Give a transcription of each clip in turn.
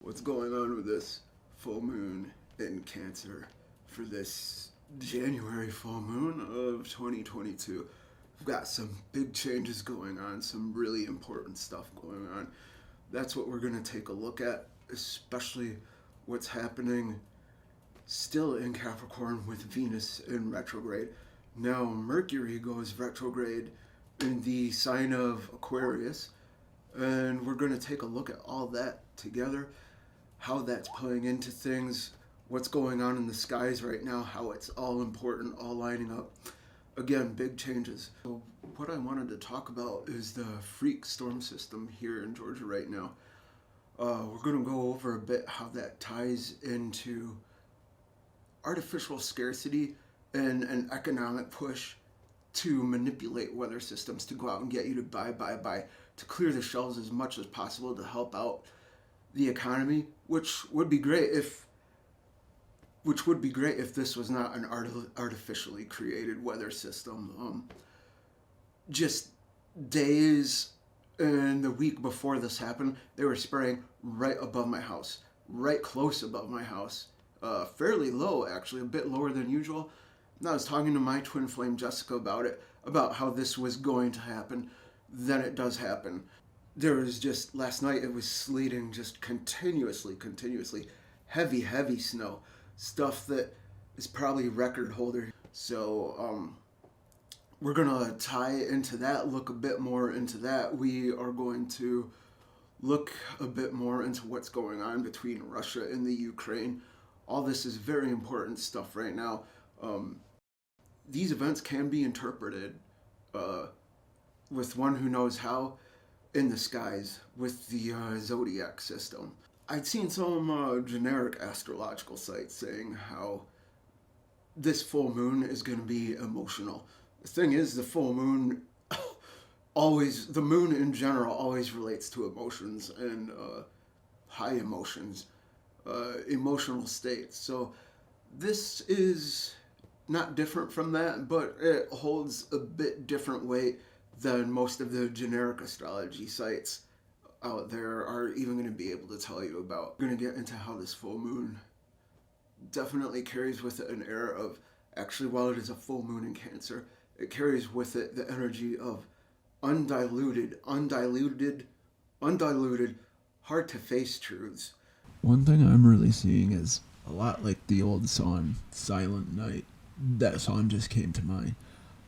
what's going on with this full moon in Cancer for this January full moon of 2022. We've got some big changes going on, some really important stuff going on. That's what we're going to take a look at, especially what's happening still in Capricorn with Venus in retrograde. Now Mercury goes retrograde in the sign of Aquarius, and we're going to take a look at all that together, how that's playing into things, what's going on in the skies right now, how it's all important, all lining up. Again, big changes. So what I wanted to talk about is the freak storm system here in Georgia right now. We're going to go over a bit how that ties into artificial scarcity and an economic push to manipulate weather systems to go out and get you to buy, to clear the shelves as much as possible to help out the economy, which would be great if this was not an artificially created weather system. Just days and the week before this happened, they were spraying right above my house, right close above my house, fairly low actually, a bit lower than usual. And I was talking to my twin flame Jessica about it, about how this was going to happen. Then it does happen. There was just, last night it was sleeting just continuously, heavy snow. Stuff that is probably record holder. So we're gonna tie into that, look a bit more into that. We are going to look a bit more into what's going on between Russia and the Ukraine. All this is very important stuff right now. These events can be interpreted with one who knows how in the skies with the zodiac system. I'd seen some generic astrological sites saying how this full moon is going to be emotional. The thing is, the full moon the moon in general always relates to emotions and high emotions, emotional states. So this is not different from that, but it holds a bit different weight than most of the generic astrology sites out there are even going to be able to tell you about. We're going to get into how this full moon definitely carries with it an air of, actually, while it is a full moon in Cancer, it carries with it the energy of undiluted, hard to face truths. One thing I'm really seeing is a lot like the old song Silent Night. That song just came to mind.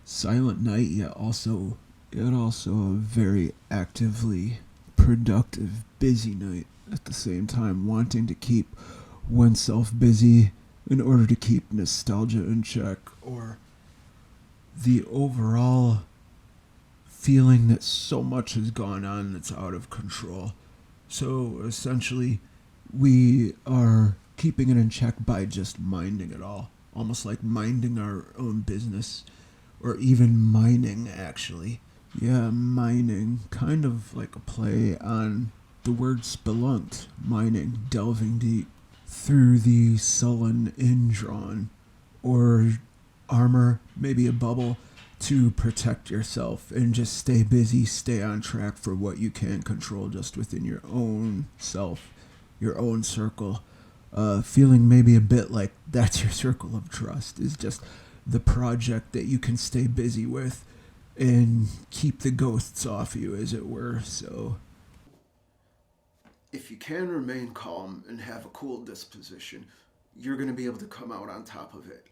Silent Night, yet also a very actively productive, busy night at the same time, wanting to keep oneself busy in order to keep nostalgia in check, or the overall feeling that so much has gone on that's out of control. So essentially, we are keeping it in check by just minding it all, almost like minding our own business, or even mining, actually. Yeah, mining, kind of like a play on the word spelunked, mining, delving deep through the sullen indrawn, or armor, maybe a bubble, to protect yourself and just stay busy, stay on track for what you can control just within your own self, your own circle. Feeling maybe a bit like that's your circle of trust, is just the project that you can stay busy with and keep the ghosts off you, as it were. So if you can remain calm and have a cool disposition, you're going to be able to come out on top of it.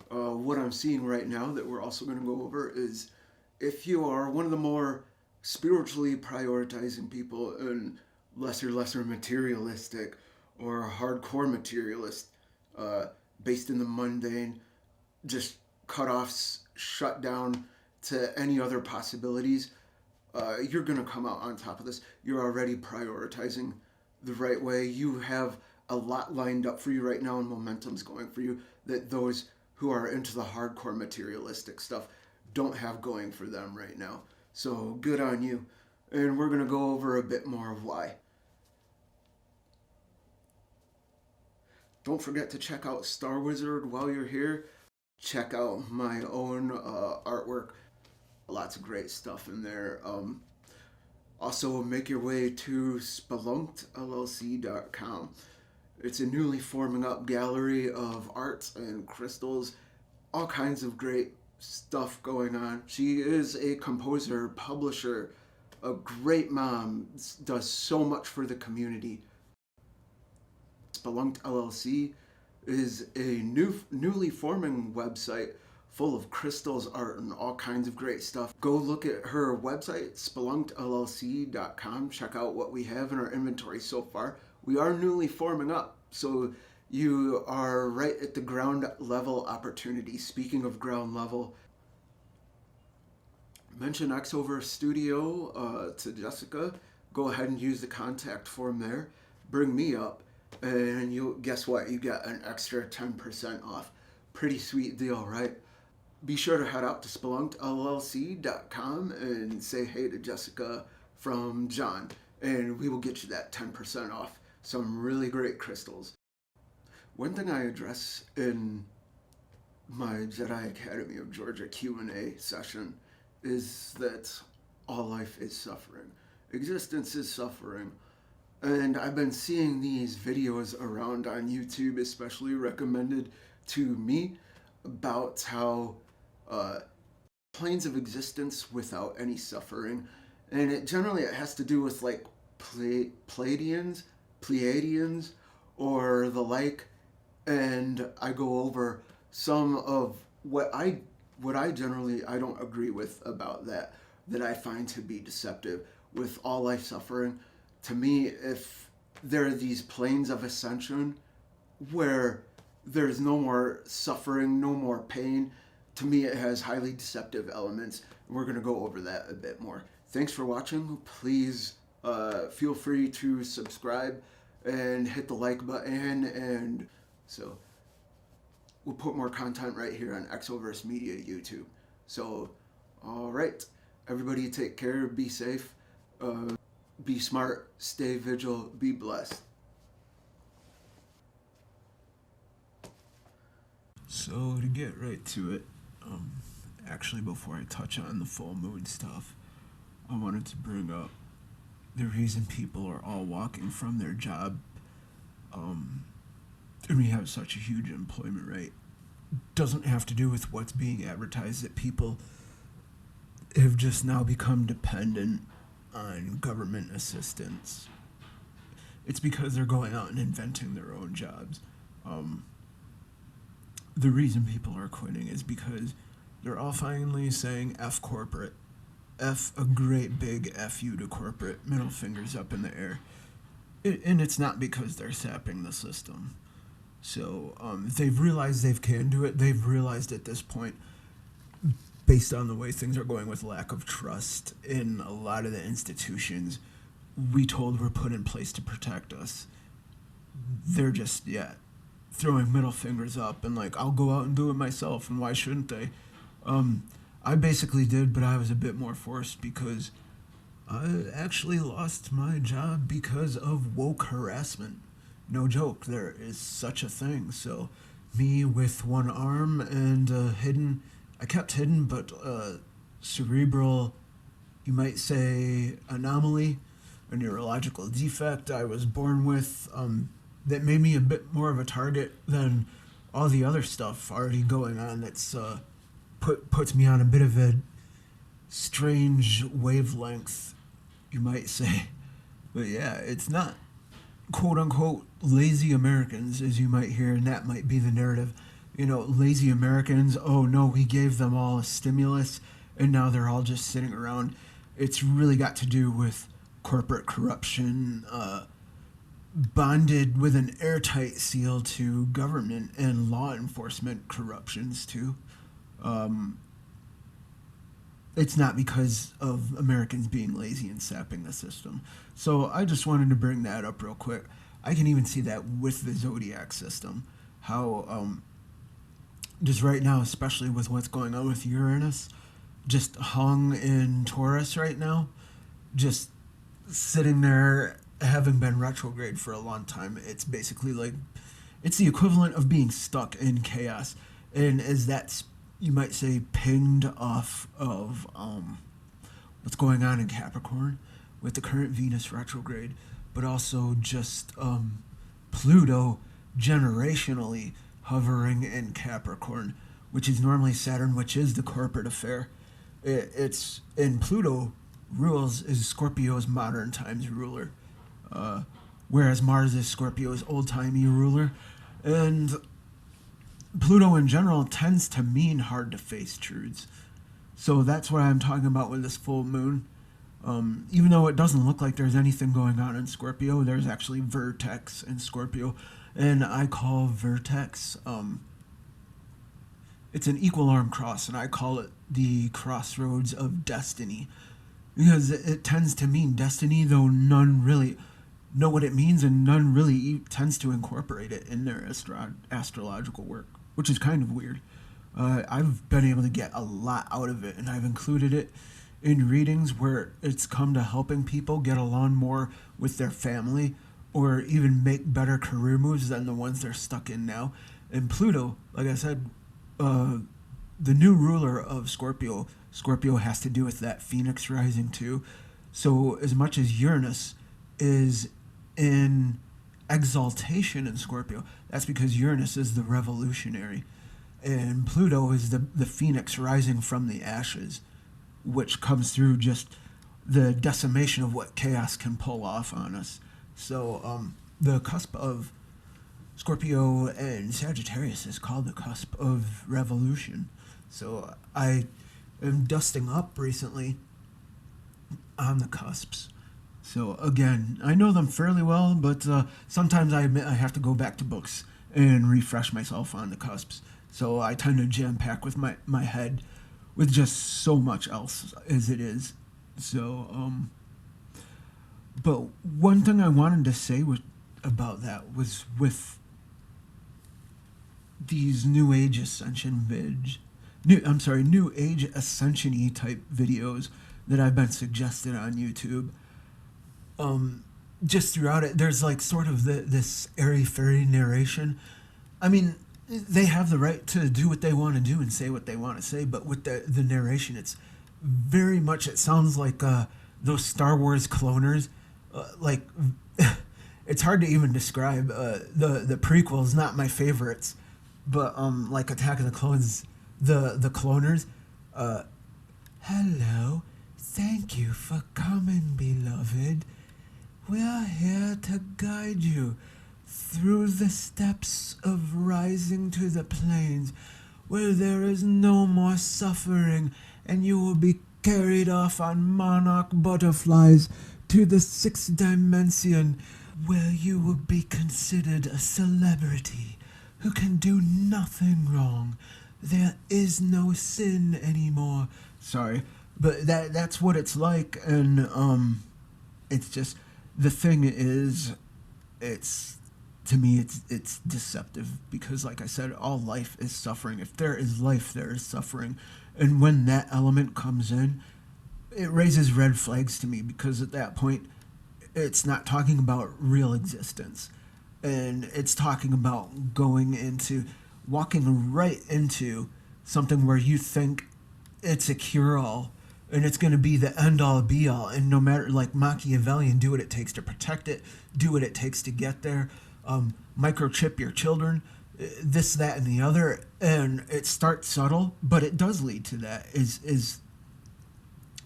What I'm seeing right now that we're also going to go over is, if you are one of the more spiritually prioritizing people and lesser materialistic or hardcore materialist, based in the mundane, just cut-offs, shut down to any other possibilities, you're going to come out on top of this. You're already prioritizing the right way. You have a lot lined up for you right now, and momentum's going for you that those who are into the hardcore materialistic stuff don't have going for them right now. So good on you. And we're going to go over a bit more of why. Don't forget to check out Star Wizard while you're here. Check out my own artwork. Lots of great stuff in there. Also, make your way to spelunkedllc.com. It's a newly forming up gallery of arts and crystals, all kinds of great stuff going on. She is a composer, publisher, a great mom, does so much for the community. Spelunked LLC is a newly forming website full of crystals, art, and all kinds of great stuff. Go look at her website, spelunkedllc.com. Check out what we have in our inventory so far. We are newly forming up, so you are right at the ground level opportunity. Speaking of ground level, mention Xover Studio to Jessica. Go ahead and use the contact form there. Bring me up, and you'll guess what? You get an extra 10% off. Pretty sweet deal, right? Be sure to head out to spelunkedllc.com and say hey to Jessica from John, and we will get you that 10% off. Some really great crystals. One thing I address in my Jedi Academy of Georgia Q&A session is that all life is suffering. Existence is suffering. And I've been seeing these videos around on YouTube, especially recommended to me, about how planes of existence without any suffering. And it has to do with like Pleiadians, or the like. And I go over some of what I generally I don't agree with about that I find to be deceptive with all life suffering. To me, if there are these planes of ascension where there's no more suffering, no more pain, to me it has highly deceptive elements. We're going to go over that a bit more. Thanks for watching. Please feel free to subscribe and hit the like button, and so we'll put more content right here on Xoverse Media YouTube. So, all right, everybody take care, be safe, be smart, stay vigilant, be blessed. So to get right to it, actually before I touch on the full moon stuff, I wanted to bring up the reason people are all walking from their job, and we have such a huge employment rate, doesn't have to do with what's being advertised, that people have just now become dependent on government assistance. It's because they're going out and inventing their own jobs. The reason people are quitting is because they're all finally saying F corporate. F a great big F you to corporate, middle fingers up in the air. And it's not because they're sapping the system. So they've realized they can do it. They've realized at this point, based on the way things are going with lack of trust in a lot of the institutions we told were put in place to protect us, they're just, throwing middle fingers up and like, I'll go out and do it myself, and why shouldn't they? I basically did, but I was a bit more forced because I actually lost my job because of woke harassment. No joke, there is such a thing. So me with one arm and I kept hidden, but cerebral, you might say, anomaly, a neurological defect I was born with, that made me a bit more of a target than all the other stuff already going on. That's puts me on a bit of a strange wavelength, you might say. But yeah, it's not quote unquote lazy Americans, as you might hear, and that might be the narrative. You know, lazy Americans, oh no, we gave them all a stimulus and now they're all just sitting around. It's really got to do with corporate corruption, bonded with an airtight seal to government and law enforcement corruptions too. It's not because of Americans being lazy and sapping the system. So I just wanted to bring that up real quick. I can even see that with the Zodiac system, how just right now, especially with what's going on with Uranus, just hung in Taurus right now, just sitting there, having been retrograde for a long time. It's basically like, it's the equivalent of being stuck in chaos. And as that's, you might say, pinged off of what's going on in Capricorn, with the current Venus retrograde, but also just Pluto generationally hovering in Capricorn, which is normally Saturn, which is the corporate affair. It's and Pluto rules is Scorpio's modern times ruler, whereas Mars is Scorpio's old timey ruler, and Pluto in general tends to mean hard to face truths. So that's what I'm talking about with this full moon. Even though it doesn't look like there's anything going on in Scorpio, there's actually vertex in Scorpio, and I call vertex. It's an equal arm cross, and I call it the crossroads of destiny, because it tends to mean destiny, though none really know what it means, and none really tends to incorporate it in their astrological work, which is kind of weird. I've been able to get a lot out of it, and I've included it in readings where it's come to helping people get along more with their family or even make better career moves than the ones they're stuck in now. And Pluto, like I said, the new ruler of Scorpio has to do with that Phoenix rising too. So as much as Uranus is in exaltation in Scorpio, that's because Uranus is the revolutionary, and Pluto is the Phoenix rising from the ashes, which comes through just the decimation of what chaos can pull off on us. So the cusp of Scorpio and Sagittarius is called the cusp of revolution. So I am dusting up recently on the cusps. So again, I know them fairly well, but sometimes I admit I have to go back to books and refresh myself on the cusps. So I tend to jam pack with my head with just so much else as it is. So, but one thing I wanted to say about that was with these New Age Ascension New Age Ascension-y type videos that I've been suggested on YouTube. Just throughout it, there's like sort of this airy-fairy narration. I mean, they have the right to do what they want to do and say what they want to say, but with the narration, it's very much, it sounds like those Star Wars cloners. It's hard to even describe. The prequels, not my favorites, but like Attack of the Clones, the cloners. Hello, thank you for coming, beloved. We're here to guide you through the steps of rising to the plains where there is no more suffering, and you will be carried off on monarch butterflies to the sixth dimension where you will be considered a celebrity who can do nothing wrong. There is no sin anymore. Sorry, but that's what it's like, and it's just, the thing is, to me, it's deceptive, because like I said, all life is suffering. If there is life, there is suffering. And when that element comes in, it raises red flags to me, because at that point, it's not talking about real existence. And it's talking about walking right into something where you think it's a cure-all, and it's going to be the end-all, be-all. And no matter, like Machiavellian, do what it takes to protect it, do what it takes to get there, microchip your children, this, that, and the other. And it starts subtle, but it does lead to that, is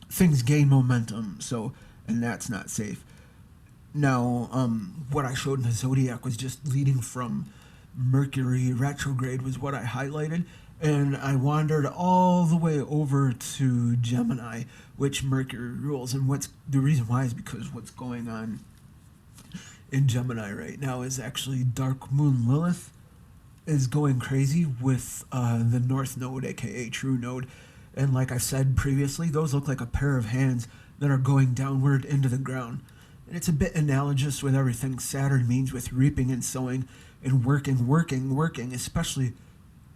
things gain momentum. So, and that's not safe. Now, what I showed in the zodiac was just leading from Mercury retrograde was what I highlighted, and I wandered all the way over to Gemini, which Mercury rules. And the reason why is because what's going on in Gemini right now is actually Dark Moon Lilith is going crazy with the North Node, aka True Node. And like I said previously, those look like a pair of hands that are going downward into the ground. And it's a bit analogous with everything Saturn means with reaping and sowing and working, especially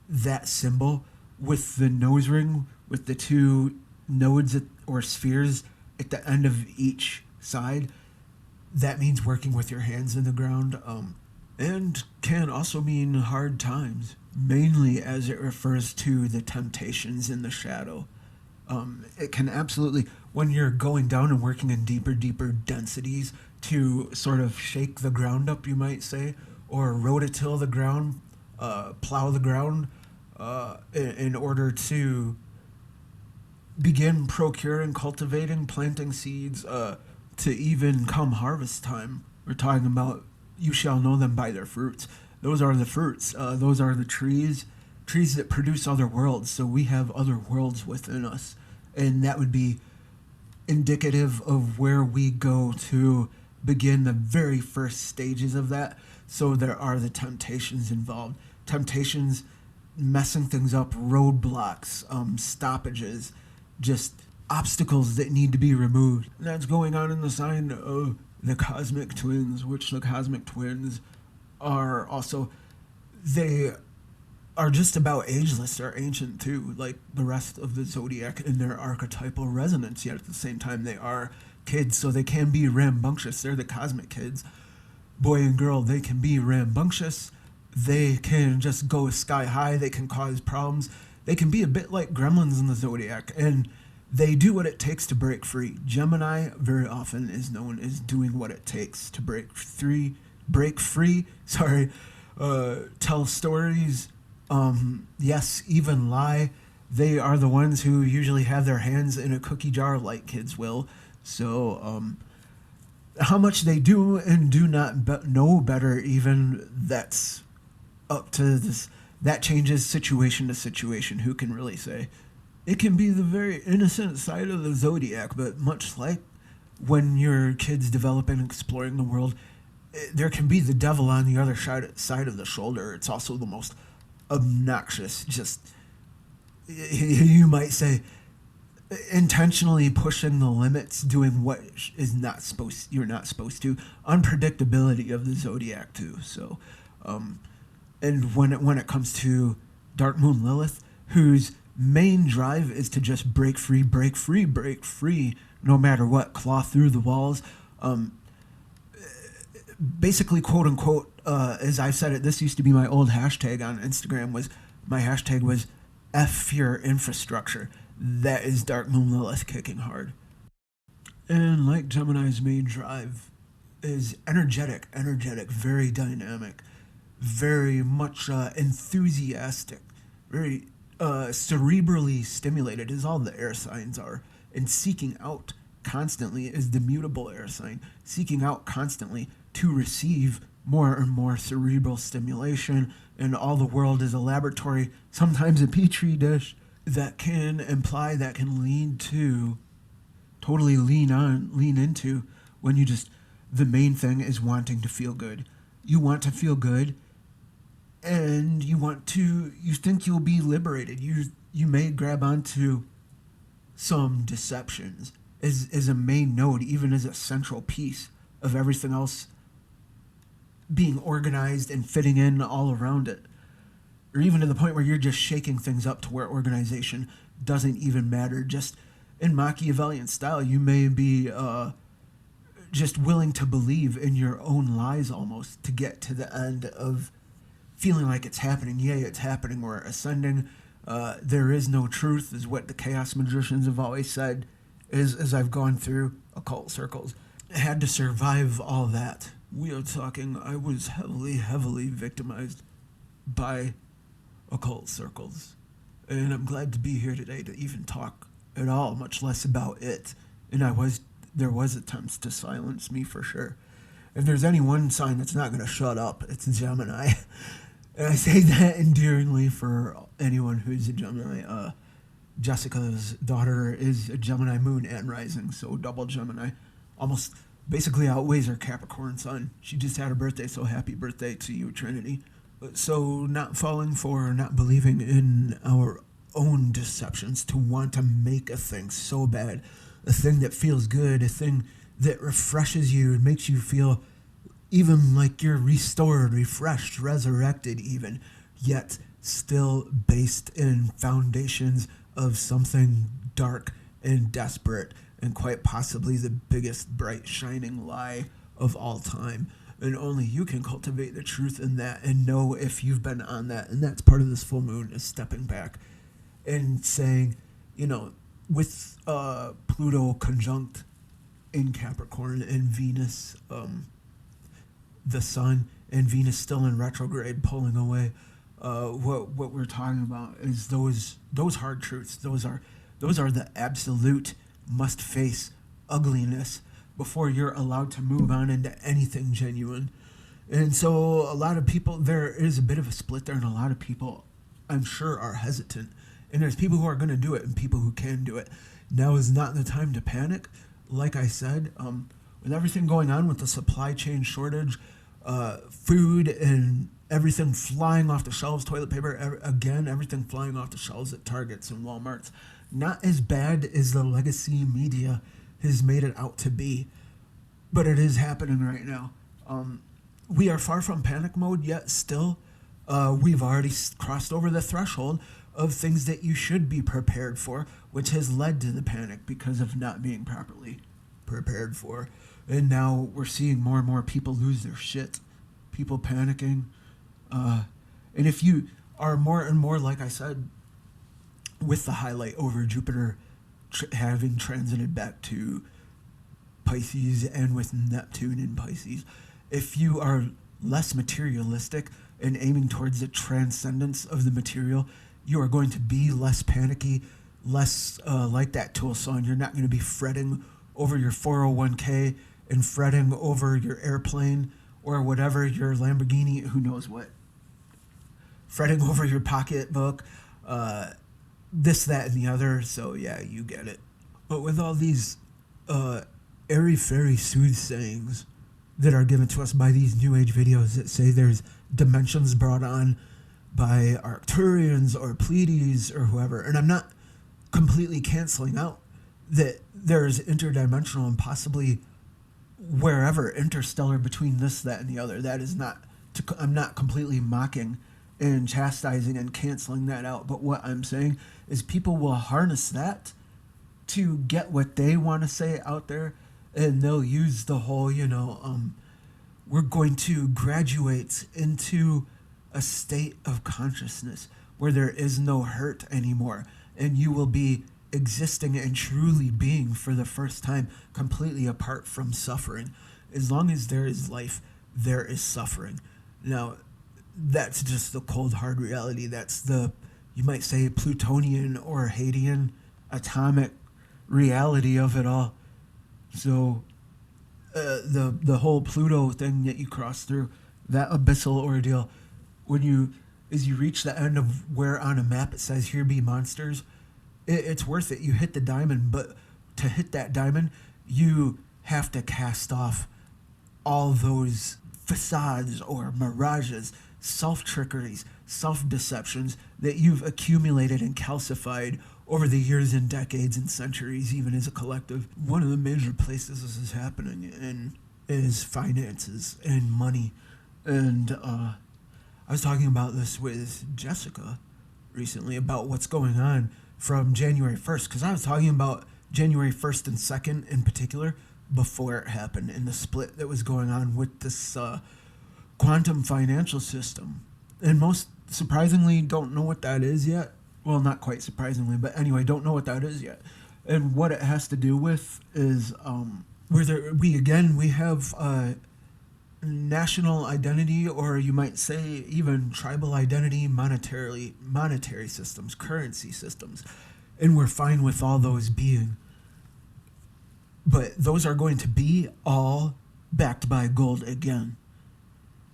that symbol with the nose ring, with the two nodes or spheres at the end of each side. That means working with your hands in the ground, and can also mean hard times, mainly as it refers to the temptations in the shadow. It can absolutely, when you're going down and working in deeper densities to sort of shake the ground up, you might say, or rototill the ground, plow the ground, in order to begin procuring, cultivating, planting seeds, to even come harvest time. We're talking about you shall know them by their fruits. Those are the fruits. Those are the trees that produce other worlds. So we have other worlds within us. And that would be indicative of where we go to begin the very first stages of that. So there are the temptations involved. Temptations, messing things up, roadblocks, stoppages, just obstacles that need to be removed. And that's going on in the sign of the cosmic twins, which the cosmic twins are also, they are just about ageless. They're ancient too, like the rest of the zodiac in their archetypal resonance, yet at the same time they are kids, so they can be rambunctious. They're the cosmic kids. Boy and girl, they can be rambunctious. They can just go sky high. They can cause problems. They can be a bit like gremlins in the zodiac, and they do what it takes to break free. Gemini very often is known as doing what it takes to break free, tell stories, yes, even lie. They are the ones who usually have their hands in a cookie jar like kids will. So, how much they do and do not know better, even, that's up to this. That changes situation to situation. Who can really say? It can be the very innocent side of the zodiac, but much like when your kids develop and exploring the world, there can be the devil on the other side of the shoulder. It's also the most obnoxious, just, you might say, intentionally pushing the limits, doing what is not supposed, you're not supposed to. Unpredictability of the zodiac too. So, and when it comes to Dark Moon Lilith, whose main drive is to just break free, no matter what, claw through the walls. Basically, quote unquote, as I've said it, this used to be my old hashtag on Instagram. My hashtag was F your infrastructure. That is Dark Moon Lilith kicking hard. And like Gemini's main drive is energetic, very dynamic, very much enthusiastic, very cerebrally stimulated, as all the air signs are, and seeking out constantly is the mutable air sign, seeking out constantly to receive more and more cerebral stimulation, and all the world is a laboratory, sometimes a petri dish, that can imply, that can lead to, totally lean into, when you just, the main thing is wanting to feel good. You want to feel good, and you think you'll be liberated. You may grab onto some deceptions as a main node, even as a central piece of everything else being organized and fitting in all around it. Or even to the point where you're just shaking things up to where organization doesn't even matter. Just in Machiavellian style, you may be just willing to believe in your own lies almost to get to the end of feeling like it's happening. Yay, it's happening. We're ascending. There is no truth, is what the chaos magicians have always said, as I've gone through occult circles. I had to survive all that. We are talking, I was heavily victimized by occult circles. And I'm glad to be here today to even talk at all, much less about it. And there was attempts to silence me for sure. If there's any one sign that's not going to shut up, it's Gemini. And I say that endearingly for anyone who's a Gemini. Jessica's daughter is a Gemini moon and rising, so double Gemini. Almost basically outweighs her Capricorn sun. She just had her birthday, so happy birthday to you, Trinity. So not falling for, not believing in our own deceptions to want to make a thing so bad, a thing that feels good, a thing that refreshes you and makes you feel even like you're restored, refreshed, resurrected even, yet still based in foundations of something dark and desperate and quite possibly the biggest bright shining lie of all time. And only you can cultivate the truth in that and know if you've been on that. And that's part of this full moon, is stepping back and saying, with Pluto conjunct in Capricorn and Venus, the Sun, and Venus still in retrograde, pulling away. What we're talking about is those hard truths. Those are the absolute must face ugliness before you're allowed to move on into anything genuine. And so a lot of people, there is a bit of a split there, and a lot of people, I'm sure, are hesitant. And there's people who are going to do it and people who can do it. Now is not the time to panic. Like I said, with everything going on with the supply chain shortage, food and everything flying off the shelves, toilet paper, everything flying off the shelves at Targets and Walmarts. Not as bad as the legacy media has made it out to be, but it is happening right now. We are far from panic mode yet still. We've already crossed over the threshold of things that you should be prepared for, which has led to the panic because of not being properly prepared for. And now we're seeing more and more people lose their shit, people panicking. And if you are more and more, like I said, with the highlight over Jupiter having transited back to Pisces and with Neptune in Pisces, if you are less materialistic and aiming towards the transcendence of the material, you are going to be less panicky, less like that Tool song. You're not going to be fretting over your 401k and fretting over your airplane or whatever, your Lamborghini, who knows what. Fretting over your pocketbook, this, that, and the other. So yeah, you get it. But with all these airy-fairy soothsayings that are given to us by these New Age videos that say there's dimensions brought on by Arcturians or Pleiades or whoever, and I'm not completely canceling out that there's interdimensional and possibly wherever interstellar between this, that, and the other. That is not, I'm not completely mocking and chastising and canceling that out, but what I'm saying is people will harness that to get what they want to say out there, and they'll use the whole, we're going to graduate into a state of consciousness where there is no hurt anymore, and you will be existing and truly being for the first time completely apart from suffering. As long as there is life, there is suffering. Now, that's just the cold hard reality. That's the, you might say, Plutonian or Hadean atomic reality of it all. So the whole Pluto thing that you cross through, that abyssal ordeal, as you reach the end of where on a map it says here be monsters, it's worth it. You hit the diamond, but to hit that diamond, you have to cast off all those facades or mirages, self-trickeries, self-deceptions that you've accumulated and calcified over the years and decades and centuries, even as a collective. One of the major places this is happening in is finances and money. And I was talking about this with Jessica recently about what's going on from January 1st, because I was talking about January 1st and 2nd in particular before it happened, and the split that was going on with this quantum financial system. And most surprisingly, don't know what that is yet. Well, not quite surprisingly, but anyway, don't know what that is yet. And what it has to do with is we have national identity, or you might say even tribal identity, monetary systems, currency systems, and we're fine with all those being. But those are going to be all backed by gold again.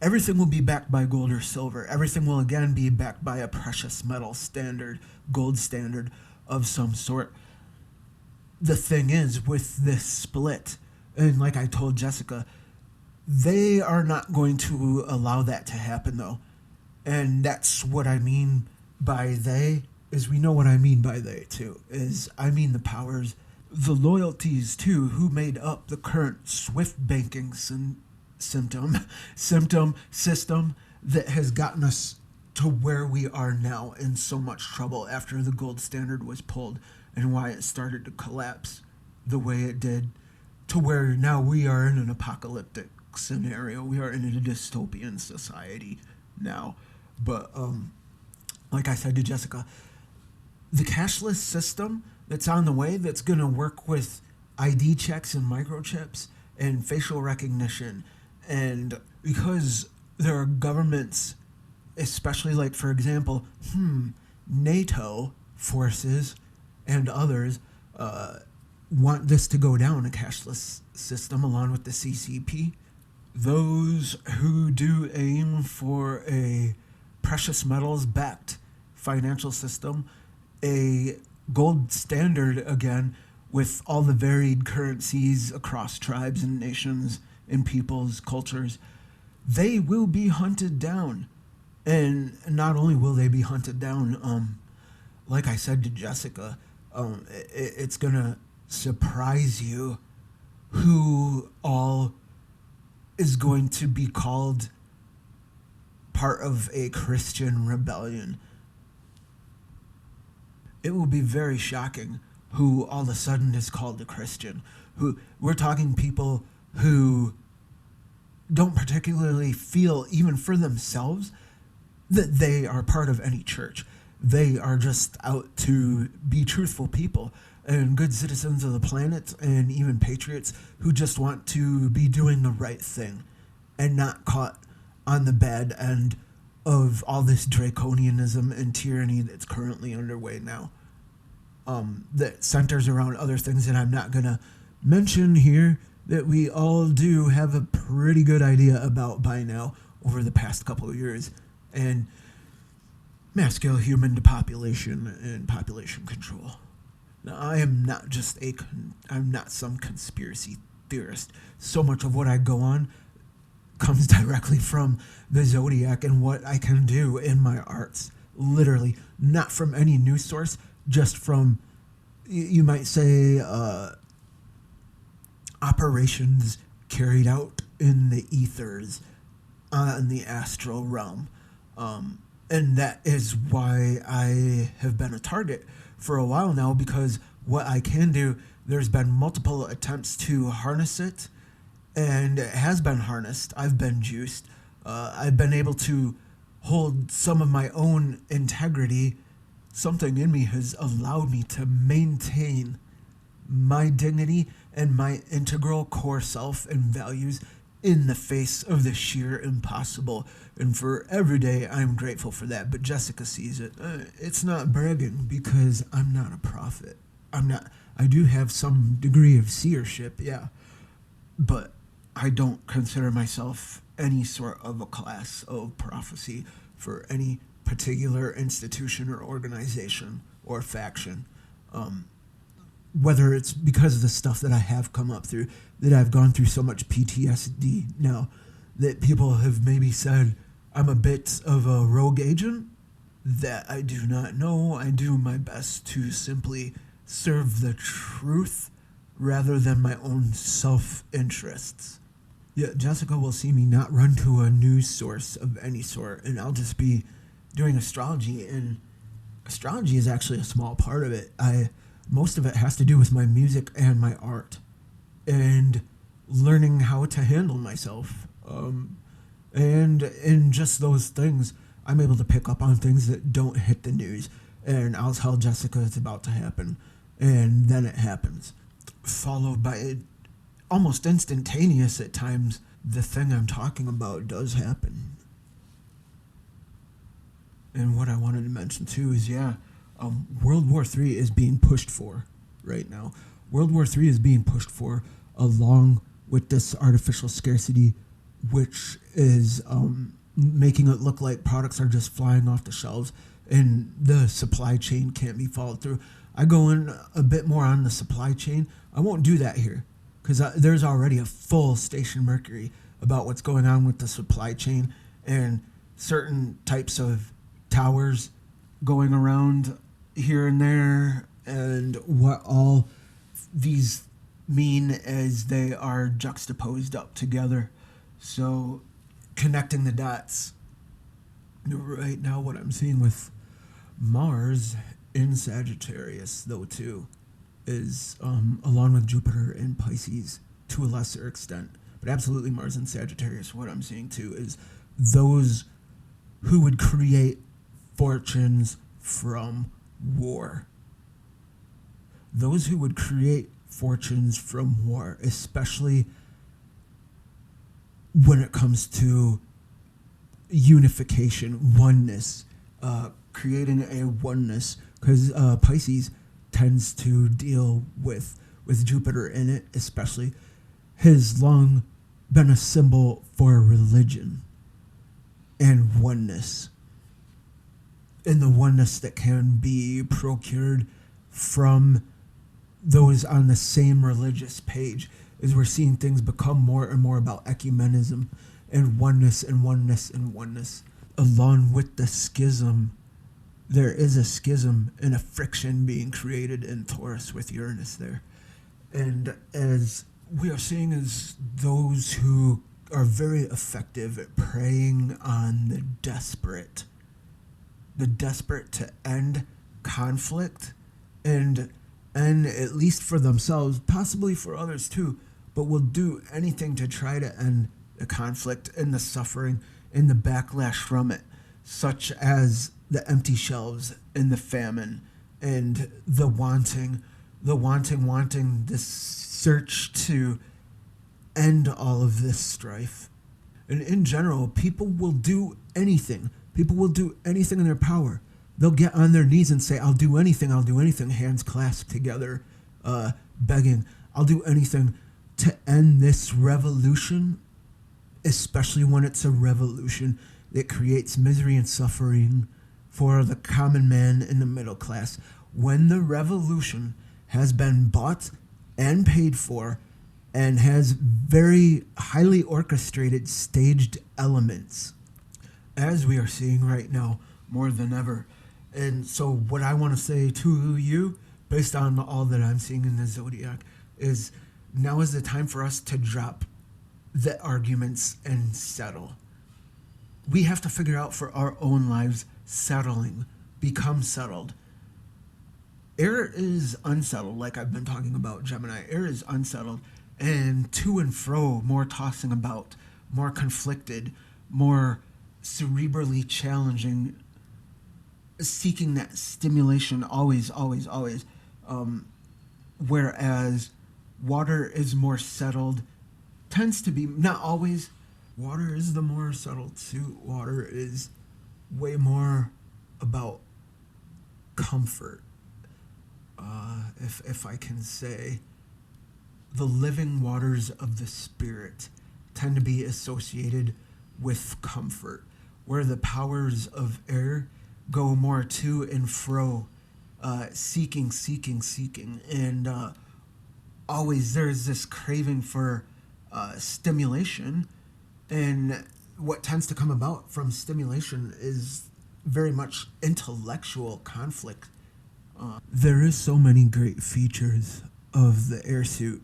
Everything will be backed by gold or silver. Everything will again be backed by a precious metal standard, gold standard of some sort. The thing is, with this split, and like I told Jessica, they are not going to allow that to happen, though. And that's what I mean by they, is we know what I mean by they, too. Is I mean the powers, the loyalties, too, who made up the current SWIFT banking system that has gotten us to where we are now in so much trouble after the gold standard was pulled, and why it started to collapse the way it did, to where now we are in an apocalyptic scenario. We are in a dystopian society now. But like I said to Jessica, the cashless system that's on the way that's going to work with ID checks and microchips and facial recognition. And because there are governments, especially like, for example, NATO forces and others want this to go down, a cashless system along with the CCP. Those who do aim for a precious metals backed financial system, a gold standard again, with all the varied currencies across tribes and nations and peoples, cultures, they will be hunted down. And not only will they be hunted down, like I said to Jessica, it's going to surprise you who all is going to be called part of a Christian rebellion. It will be very shocking who all of a sudden is called a Christian. Who we're talking people who don't particularly feel, even for themselves, that they are part of any church. They are just out to be truthful people and good citizens of the planet, and even patriots who just want to be doing the right thing and not caught on the bad end of all this draconianism and tyranny that's currently underway now. That centers around other things that I'm not going to mention here, that we all do have a pretty good idea about by now over the past couple of years. And mass-scale human depopulation and population control. Now, I am not just I'm not some conspiracy theorist. So much of what I go on comes directly from the Zodiac and what I can do in my arts. Literally, not from any news source, just from, you might say, operations carried out in the ethers, in the astral realm. And that is why I have been a target for a while now, because what I can do, there's been multiple attempts to harness it, and it has been harnessed. I've been juiced. I've been able to hold some of my own integrity. Something in me has allowed me to maintain my dignity and my integral core self and values in the face of the sheer impossible. And for every day, I'm grateful for that. But Jessica sees it. It's not bragging, because I'm not a prophet. I do have some degree of seership, yeah. But I don't consider myself any sort of a class of prophecy for any particular institution or organization or faction. Whether it's because of the stuff that I have come up through, that I've gone through so much PTSD now, that people have maybe said I'm a bit of a rogue agent, that I do not know. I do my best to simply serve the truth rather than my own self-interests. Yeah, Jessica will see me not run to a news source of any sort, and I'll just be doing astrology, and astrology is actually a small part of it. Most of it has to do with my music and my art, and learning how to handle myself. And in just those things, I'm able to pick up on things that don't hit the news, and I'll tell Jessica it's about to happen, and then it happens, followed by almost instantaneous at times. The thing I'm talking about does happen. And what I wanted to mention too is, World War III is being pushed for right now. World War III is being pushed for along with this artificial scarcity, which is making it look like products are just flying off the shelves and the supply chain can't be followed through. I go in a bit more on the supply chain. I won't do that here because there's already a full Station Mercury about what's going on with the supply chain and certain types of towers going around here and there, and what all these mean as they are juxtaposed up together. So connecting the dots. Right now what I'm seeing with Mars in Sagittarius, though, too, is along with Jupiter in Pisces to a lesser extent, but absolutely Mars in Sagittarius, what I'm seeing too is those who would create fortunes from war. those who would create fortunes from war, especially when it comes to unification, oneness, creating a oneness, because Pisces tends to deal with Jupiter in it, especially, has long been a symbol for religion and oneness, and the oneness that can be procured from those on the same religious page, as we're seeing things become more and more about ecumenism and oneness and oneness and oneness. Along with the schism, there is a schism and a friction being created in Taurus with Uranus there. And as we are seeing as those who are very effective at preying on the desperate to end conflict and at least for themselves, possibly for others too, but will do anything to try to end the conflict and the suffering and the backlash from it, such as the empty shelves and the famine and the wanting, this search to end all of this strife. And in general, people will do anything. People will do anything in their power. They'll get on their knees and say, I'll do anything, hands clasped together, begging, I'll do anything to end this revolution, especially when it's a revolution that creates misery and suffering for the common man in the middle class. When the revolution has been bought and paid for and has very highly orchestrated, staged elements, as we are seeing right now more than ever. And so what I want to say to you, based on all that I'm seeing in the zodiac, is now is the time for us to drop the arguments and settle. We have to figure out for our own lives settling, become settled. Air is unsettled, like I've been talking about Gemini. Air is unsettled and to and fro, more tossing about, more conflicted, more cerebrally challenging, seeking that stimulation always. Whereas water is more settled, tends to be, not always, water is the more settled too. Water is way more about comfort. If I can say, the living waters of the spirit tend to be associated with comfort, where the powers of air go more to and fro, seeking, and always there's this craving for stimulation, and what tends to come about from stimulation is very much intellectual conflict. There is so many great features of the air suit,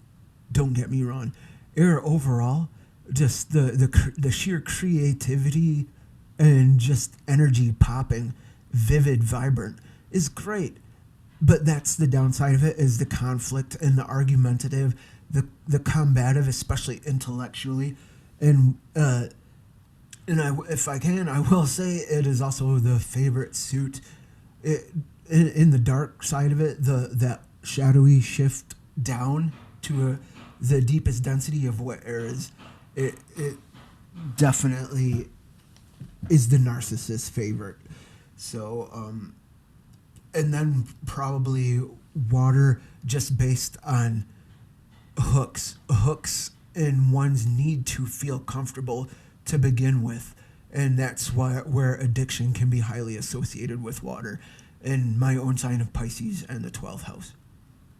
don't get me wrong. Air overall, just the sheer creativity and just energy popping, vivid, vibrant, is great. But that's the downside of it, is the conflict and the argumentative, the combative, especially intellectually. And if I can, I will say it is also the favorite suit. In the dark side of it, that shadowy shift down to the deepest density of what air is, it definitely is the narcissist's favorite. So, and then probably water, just based on hooks in one's need to feel comfortable to begin with. And that's where addiction can be highly associated with water in my own sign of Pisces and the 12th house.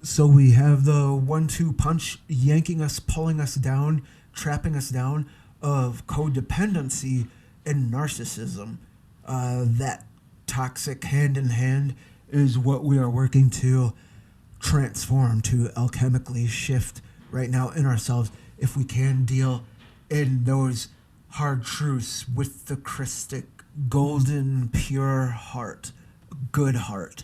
So we have the 1-2 punch yanking us, pulling us down, trapping us down of codependency and narcissism. That toxic hand in hand is what we are working to transform, to alchemically shift right now in ourselves, if we can deal in those hard truths with the Christic, golden, pure heart, good heart,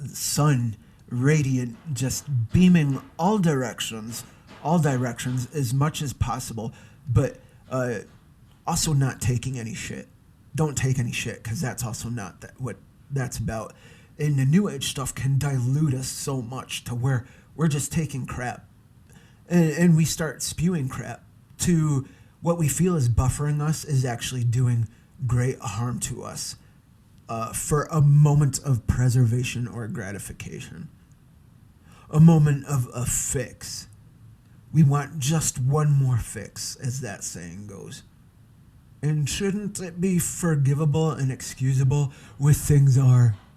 sun, radiant, just beaming all directions as much as possible, but also not taking any shit. Don't take any shit, because that's also not what that's about. And the new age stuff can dilute us so much to where we're just taking crap and we start spewing crap to what we feel is buffering us is actually doing great harm to us for a moment of preservation or gratification, a moment of a fix. We want just one more fix, as that saying goes. And shouldn't it be forgivable and excusable with things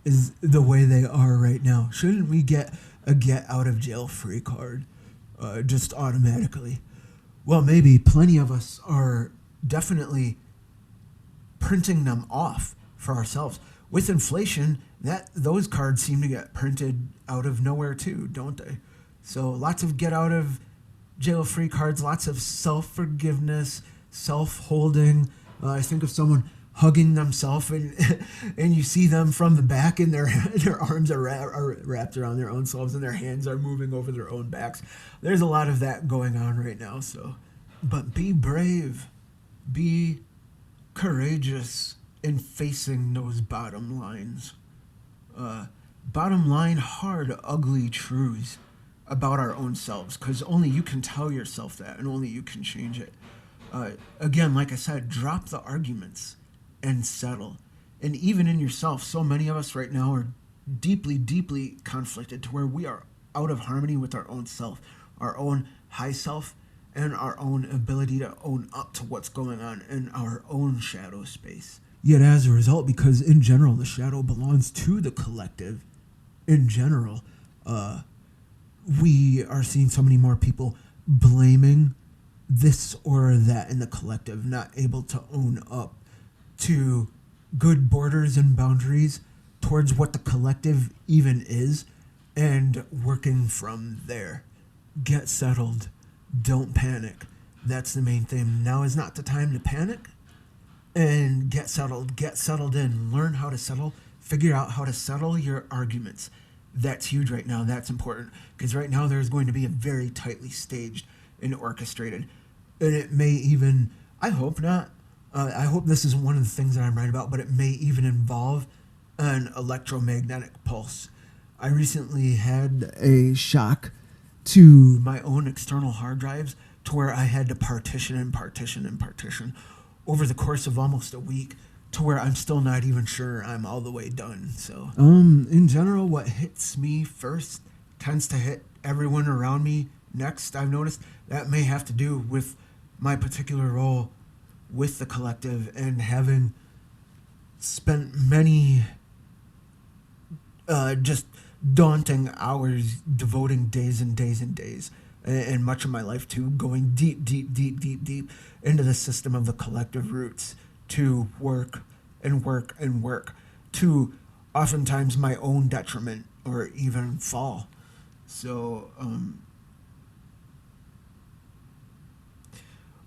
is the way they are right now? Shouldn't we get a get out of jail free card just automatically? Well, maybe plenty of us are definitely printing them off for ourselves. With inflation, those cards seem to get printed out of nowhere too, don't they? So lots of get out of jail free cards, lots of self-forgiveness, self-holding. I think of someone hugging themselves and you see them from the back and their arms are wrapped around their own selves and their hands are moving over their own backs. There's a lot of that going on right now. But be brave, be courageous in facing those bottom lines. Bottom line, hard, ugly truths about our own selves, because only you can tell yourself that and only you can change it. Again, like I said, drop the arguments and settle. And even in yourself, so many of us right now are deeply, deeply conflicted to where we are out of harmony with our own self, our own high self, and our own ability to own up to what's going on in our own shadow space. Yet as a result, because in general the shadow belongs to the collective, in general, we are seeing so many more people blaming this or that in the collective, not able to own up to good borders and boundaries towards what the collective even is, and working from there. Get settled. Don't panic. That's the main thing. Now is not the time to panic. And get settled in. Learn how to settle. Figure out how to settle your arguments. That's huge right now. That's important. Because right now there's going to be a very tightly staged and orchestrated. And it may even, I hope not, I hope this isn't one of the things that I'm right about, but it may even involve an electromagnetic pulse. I recently had a shock to my own external hard drives to where I had to partition over the course of almost a week, to where I'm still not even sure I'm all the way done. So, in general, what hits me first tends to hit everyone around me next. I've noticed that may have to do with my particular role with the collective and having spent many just daunting hours devoting days and days and days and much of my life to going deep into the system of the collective roots to work to oftentimes my own detriment or even fall. So,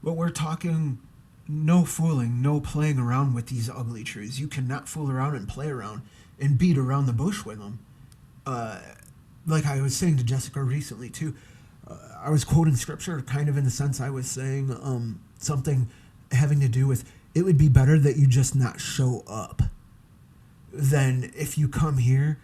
but we're talking no fooling, no playing around with these ugly truths. You cannot fool around and play around and beat around the bush with them. Like I was saying to Jessica recently too, I was quoting scripture kind of in the sense I was saying something having to do with it would be better that you just not show up than if you come here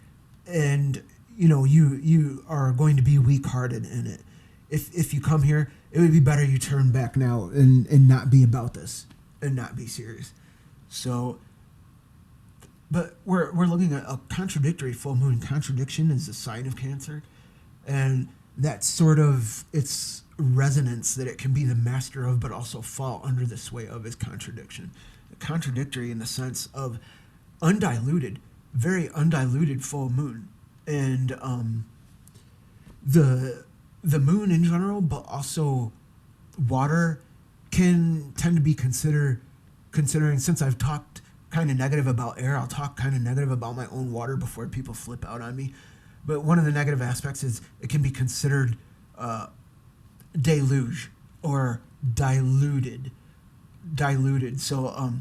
and you are going to be weak-hearted in it. If you come here, it would be better you turn back now and not be about this and not be serious. So, but we're looking at a contradictory full moon. Contradiction is a sign of Cancer, and that's sort of its resonance that it can be the master of, but also fall under the sway of is contradiction. Contradictory in the sense of undiluted, very undiluted full moon, and the moon in general, but also water can tend to be considering, since I've talked kind of negative about air, I'll talk kind of negative about my own water before people flip out on me. But one of the negative aspects is it can be considered deluge or diluted. So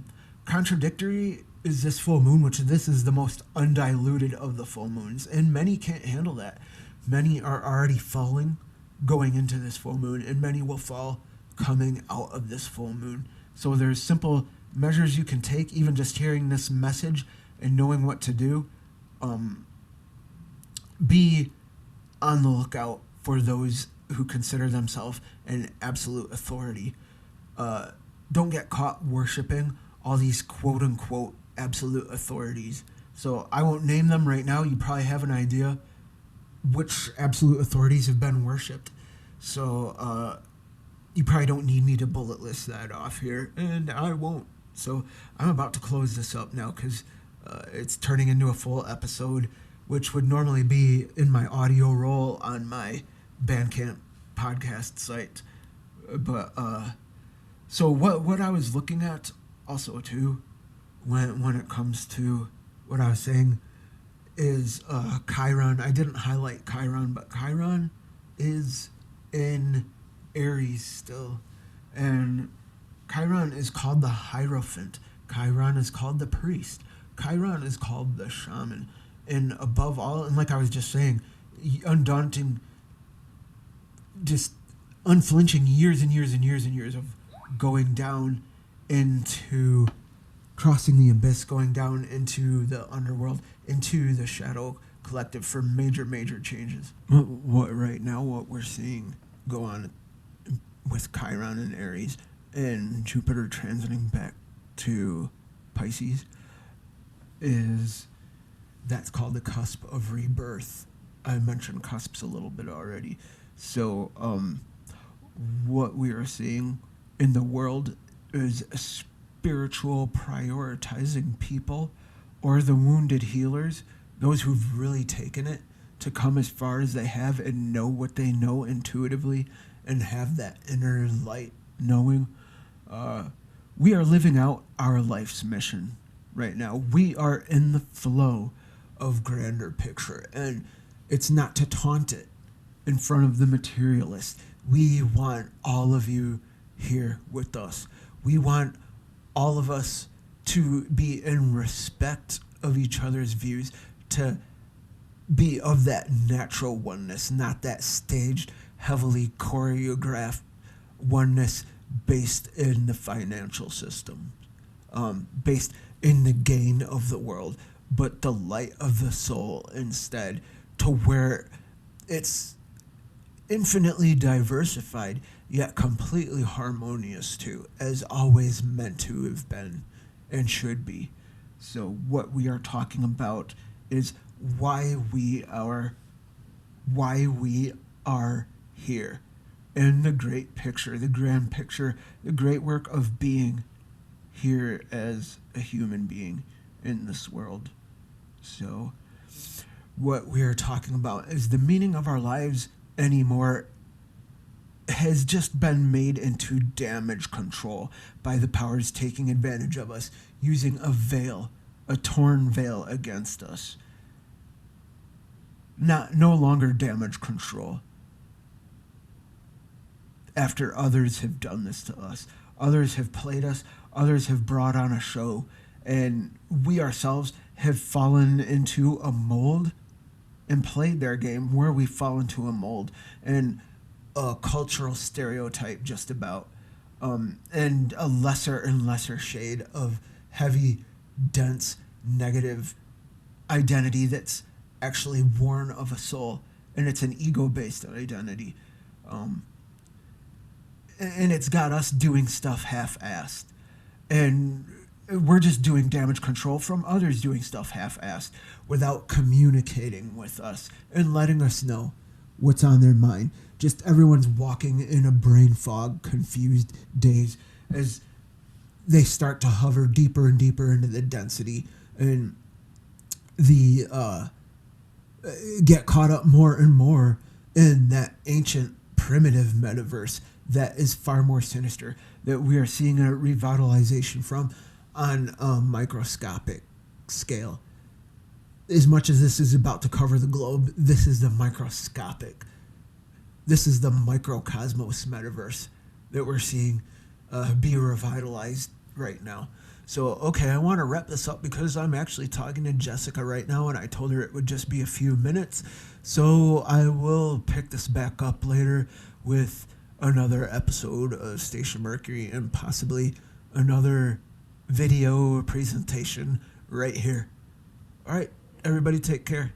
contradictory is this full moon, which this is the most undiluted of the full moons, and many can't handle that. Many are already falling going into this full moon, and many will fall coming out of this full moon. So there's simple measures you can take, even just hearing this message and knowing what to do. be on the lookout for those who consider themselves an absolute authority. Don't get caught worshiping all these quote unquote absolute authorities. So I won't name them right now. You probably have an idea which absolute authorities have been worshipped. So you probably don't need me to bullet list that off here, and I won't. So I'm about to close this up now because it's turning into a full episode, which would normally be in my audio roll on my Bandcamp podcast site. But so what I was looking at also too, when it comes to what I was saying, is Chiron. I didn't highlight Chiron, but Chiron is in Aries still, and Chiron is called the Hierophant. Chiron is called the priest. Chiron is called the shaman. And above all, and like I was just saying, undaunting, just unflinching years and years and years and years of going down into, crossing the abyss, going down into the underworld, into the shadow collective for major, major changes. What right now, what we're seeing go on with Chiron and Aries and Jupiter transiting back to Pisces is, that's called the cusp of rebirth. I mentioned cusps a little bit already. So what we are seeing in the world is a spiritual prioritizing people, or the wounded healers, those who've really taken it to come as far as they have and know what they know intuitively and have that inner light knowing. We are living out our life's mission right now. We are in the flow of grander picture, and it's not to taunt it in front of the materialist. We want all of you here with us. We want all of us to be in respect of each other's views, to be of that natural oneness, not that staged, heavily choreographed oneness based in the financial system, based in the gain of the world, but the light of the soul instead, to where it's infinitely diversified, yet completely harmonious too, as always meant to have been and should be. So what we are talking about is why we are here in the great picture, the grand picture, the great work of being here as a human being in this world. So what we are talking about is the meaning of our lives anymore has just been made into damage control by the powers taking advantage of us, using a veil, a torn veil against us. No longer damage control. After others have done this to us, others have played us, others have brought on a show, and we ourselves have fallen into a mold and played their game where we fall into a mold and a cultural stereotype just about, and a lesser and lesser shade of heavy, dense, negative identity that's actually born of a soul, and it's an ego-based identity. And it's got us doing stuff half-assed. And we're just doing damage control from others doing stuff half-assed without communicating with us and letting us know what's on their mind. Just everyone's walking in a brain fog, confused daze as they start to hover deeper and deeper into the density and get caught up more and more in that ancient primitive metaverse that is far more sinister, that we are seeing a revitalization from on a microscopic scale. As much as this is about to cover the globe, this is the microscopic. This is the microcosmos metaverse that we're seeing be revitalized right now. So, okay, I want to wrap this up because I'm actually talking to Jessica right now, and I told her it would just be a few minutes. So I will pick this back up later with another episode of Station Mercury and possibly another video presentation right here. All right, everybody take care.